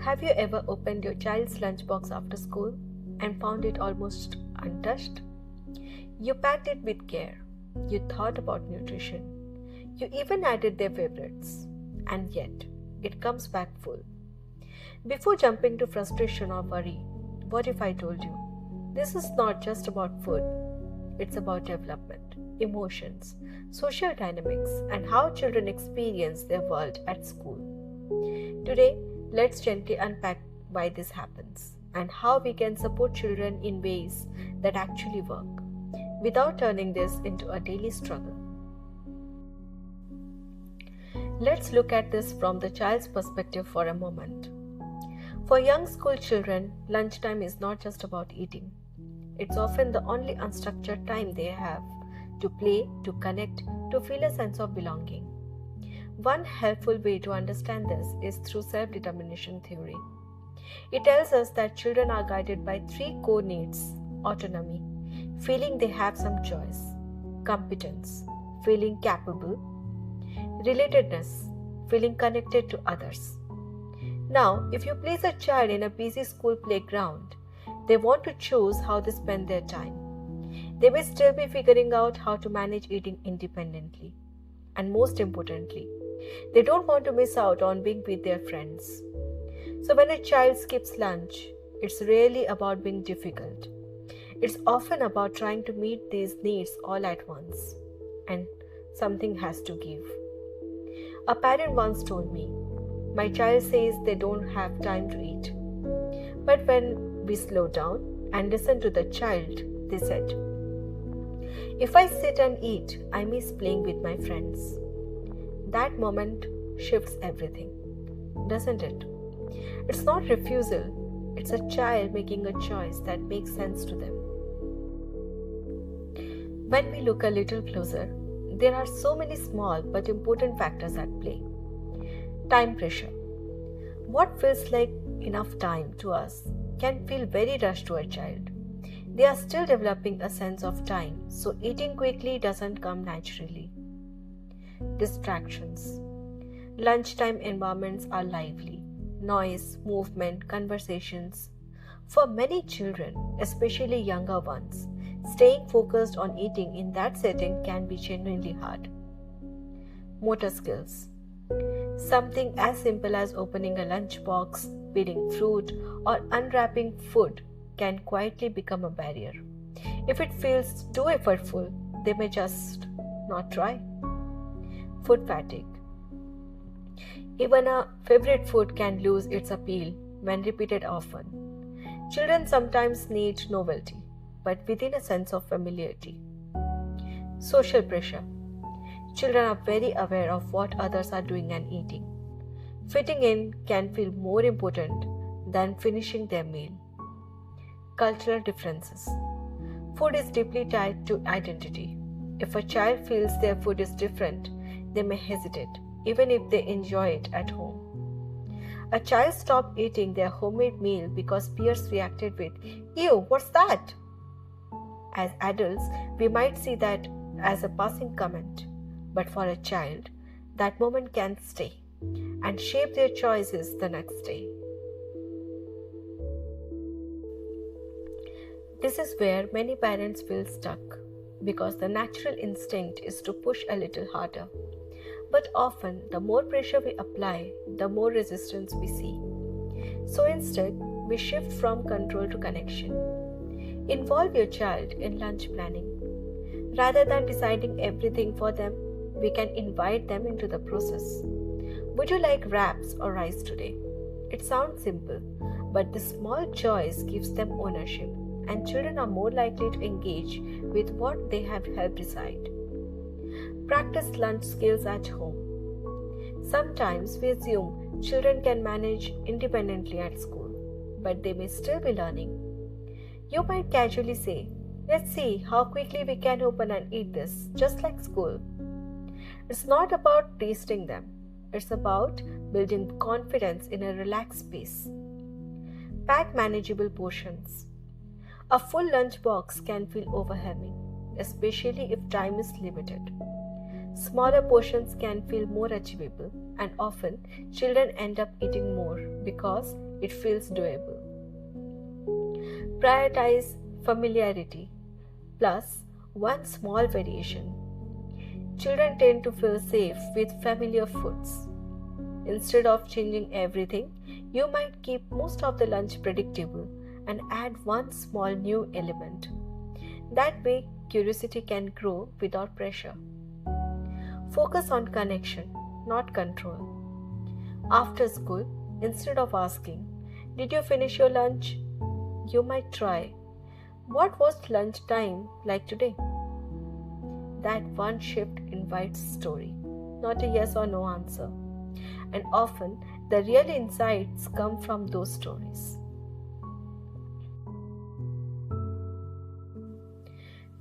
Have you ever opened your child's lunchbox after school and found it almost untouched? You packed it with care. You thought about nutrition. You even added their favorites. And yet, it comes back full. Before jumping to frustration or worry, what if I told you? This is not just about food. It's about development, emotions, social dynamics, and how children experience their world at school. Today, let's gently unpack why this happens and how we can support children in ways that actually work without turning this into a daily struggle. Let's look at this from the child's perspective for a moment. For young school children, lunchtime is not just about eating. It's often the only unstructured time they have to play, to connect, to feel a sense of belonging. One helpful way to understand this is through self-determination theory. It tells us that children are guided by three core needs: autonomy, feeling they have some choice; competence, feeling capable; relatedness, feeling connected to others. Now, if you place a child in a busy school playground, they want to choose how they spend their time. They may still be figuring out how to manage eating independently. And most importantly, they don't want to miss out on being with their friends. So when a child skips lunch, it's rarely about being difficult. It's often about trying to meet these needs all at once. And something has to give. A parent once told me, "My child says they don't have time to eat." But when we slowed down and listened to the child, they said, "If I sit and eat, I miss playing with my friends." That moment shifts everything, doesn't it? It's not refusal, it's a child making a choice that makes sense to them. When we look a little closer, there are so many small but important factors at play. Time pressure. What feels like enough time to us can feel very rushed to a child. They are still developing a sense of time, so eating quickly doesn't come naturally. Distractions. Lunchtime environments are lively. Noise, movement, conversations. For many children, especially younger ones, staying focused on eating in that setting can be genuinely hard. Motor skills. Something as simple as opening a lunchbox, peeling fruit, or unwrapping food can quietly become a barrier. If it feels too effortful, they may just not try. Food fatigue. Even a favorite food can lose its appeal when repeated often. Children sometimes need novelty, but within a sense of familiarity. Social pressure. Children are very aware of what others are doing and eating. Fitting in can feel more important than finishing their meal. Cultural differences. Food is deeply tied to identity. If a child feels their food is different, they may hesitate, even if they enjoy it at home. A child stopped eating their homemade meal because peers reacted with, "Ew, what's that?" As adults, we might see that as a passing comment, but for a child, that moment can stay and shape their choices the next day. This is where many parents feel stuck because the natural instinct is to push a little harder. But often, the more pressure we apply, the more resistance we see. So instead, we shift from control to connection. Involve your child in lunch planning. Rather than deciding everything for them, we can invite them into the process. Would you like wraps or rice today? It sounds simple, but this small choice gives them ownership, and children are more likely to engage with what they have helped decide. Practice lunch skills at home. Sometimes we assume children can manage independently at school, but they may still be learning. You might casually say, "Let's see how quickly we can open and eat this, just like school." It's not about tasting them. It's about building confidence in a relaxed space. Pack manageable portions. A full lunchbox can feel overwhelming, especially if time is limited. Smaller portions can feel more achievable, and often children end up eating more because it feels doable. Prioritize familiarity plus one small variation. Children tend to feel safe with familiar foods. Instead of changing everything, you might keep most of the lunch predictable and add one small new element. That way, curiosity can grow without pressure. Focus on connection, not control. After school, instead of asking, "Did you finish your lunch?" you might try, "What was lunchtime like today?" That one shift invites story, not a yes or no answer. And often, the real insights come from those stories.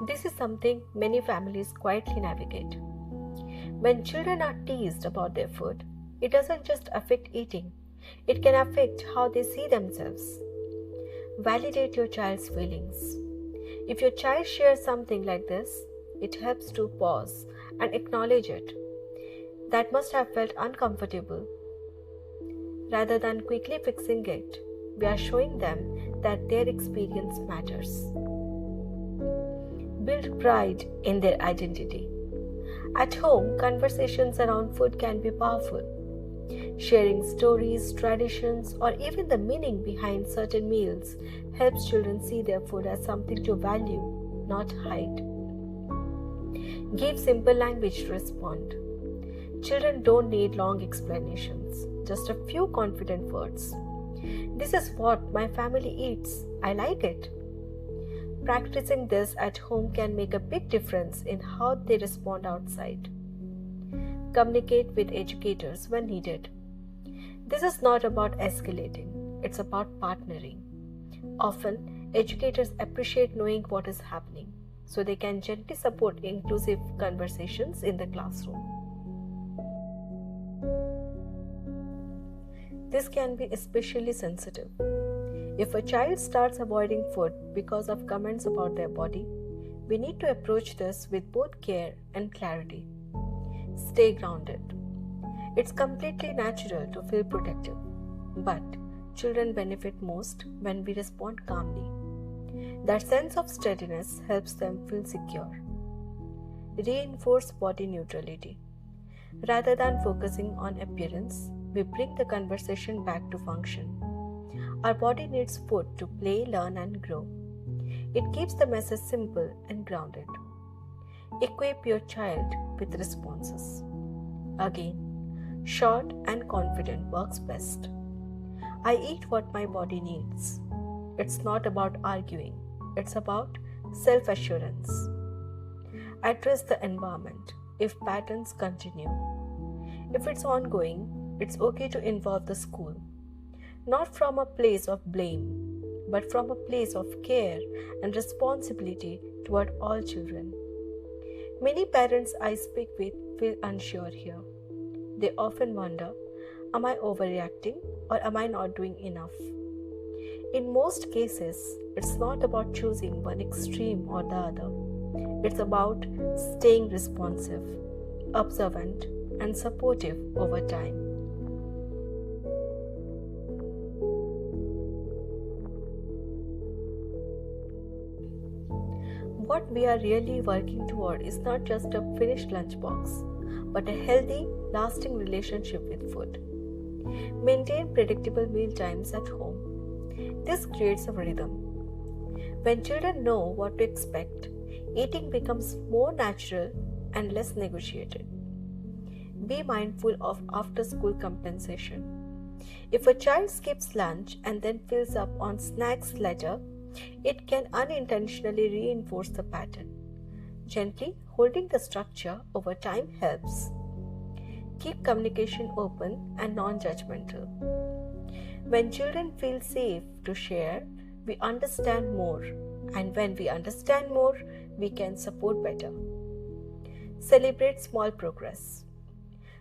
This is something many families quietly navigate. When children are teased about their food, it doesn't just affect eating, it can affect how they see themselves. Validate your child's feelings. If your child shares something like this, it helps to pause and acknowledge it. That must have felt uncomfortable. Rather than quickly fixing it, we are showing them that their experience matters. Build pride in their identity. At home, conversations around food can be powerful. Sharing stories, traditions, or even the meaning behind certain meals helps children see their food as something to value, not hide. Give simple language to respond. Children don't need long explanations, just a few confident words. "This is what my family eats. I like it." Practicing this at home can make a big difference in how they respond outside. Communicate with educators when needed. This is not about escalating, it's about partnering. Often, educators appreciate knowing what is happening, so they can gently support inclusive conversations in the classroom. This can be especially sensitive. If a child starts avoiding food because of comments about their body, we need to approach this with both care and clarity. Stay grounded. It's completely natural to feel protective, but children benefit most when we respond calmly. That sense of steadiness helps them feel secure. Reinforce body neutrality. Rather than focusing on appearance, we bring the conversation back to function. Our body needs food to play, learn, and grow. It keeps the message simple and grounded. Equip your child with responses. Again, short and confident works best. "I eat what my body needs." It's not about arguing, it's about self-assurance. Address the environment if patterns continue. If it's ongoing, it's okay to involve the school. Not from a place of blame, but from a place of care and responsibility toward all children. Many parents I speak with feel unsure here. They often wonder, am I overreacting or am I not doing enough? In most cases, it's not about choosing one extreme or the other. It's about staying responsive, observant, and supportive over time. What we are really working toward is not just a finished lunchbox, but a healthy, lasting relationship with food. Maintain predictable meal times at home. This creates a rhythm. When children know what to expect, eating becomes more natural and less negotiated. Be mindful of after-school compensation. If a child skips lunch and then fills up on snacks later, it can unintentionally reinforce the pattern. Gently holding the structure over time helps. Keep communication open and non-judgmental. When children feel safe to share, we understand more, and when we understand more, we can support better. Celebrate small progress.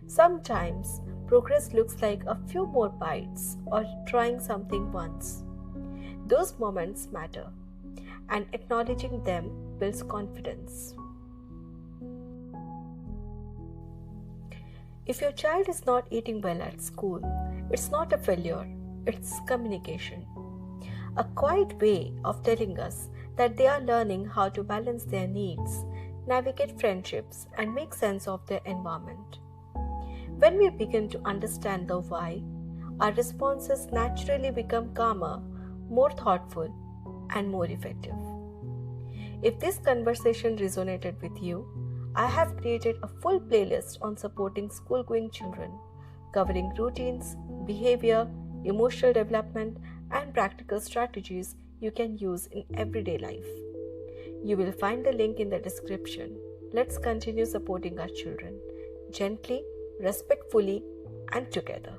Sometimes progress looks like a few more bites or trying something once. Those moments matter, and acknowledging them builds confidence. If your child is not eating well at school, it's not a failure, it's communication. A quiet way of telling us that they are learning how to balance their needs, navigate friendships, and make sense of their environment. When we begin to understand the why, our responses naturally become calmer, more thoughtful, and more effective. If this conversation resonated with you, I have created a full playlist on supporting school going children, covering routines, behavior, emotional development, and practical strategies you can use in everyday life. You will find the link in the description. Let's continue supporting our children gently, respectfully, and together.